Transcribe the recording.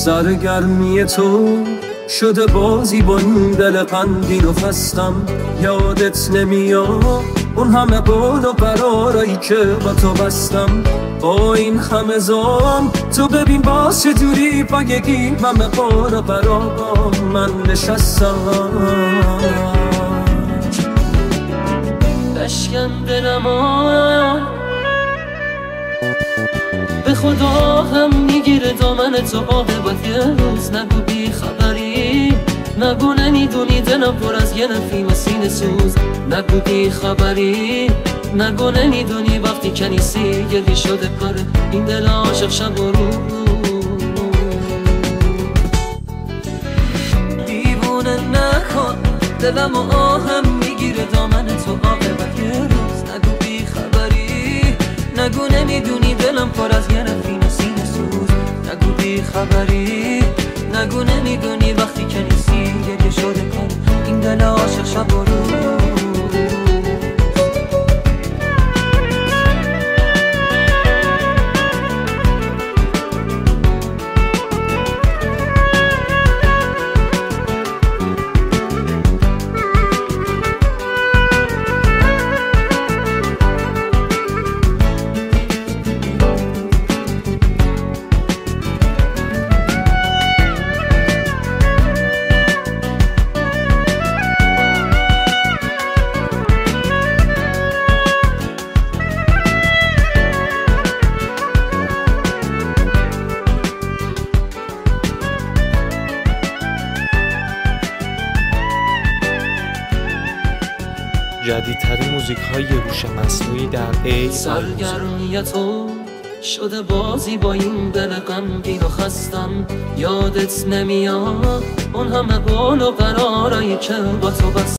سرگرمی تو شده بازی با این دل غمگین و خستم. یادت نمیاد اون همه قول و قرارایی که با تو بستم. با این همه زام تو ببین باز چجوری پایگی همه قول و قرار من نشستم. بشکن دلم به خدا هم میگیره دامن تو عاقبت یه روز. نگو بی خبری، نگو نمیدونی دلم پر از یه نفیم سینه سوز. نگو بی خبری، نگو نمیدونی وقتی کنیسی گلی شده کار این دل عاشق شب و روز. دیوونه نکن دلم و آهم میگیره دامن تو عاقبت یه روز. نگو بی خبری، نگو نمیدونی دلم پر از یه نفیم سینه سوز. نگو بی خبری، نگو نمیدونی وقتی کنیسی گریه شده کن این دل عاشق شب و روز. جدیدترین موزیک های هوش مصنوعی در AI. سرگرمی تو شده بازی با این دل غمگین و خستم. یادت نمیاد اون همه قول و قرارایی که با تو بستم.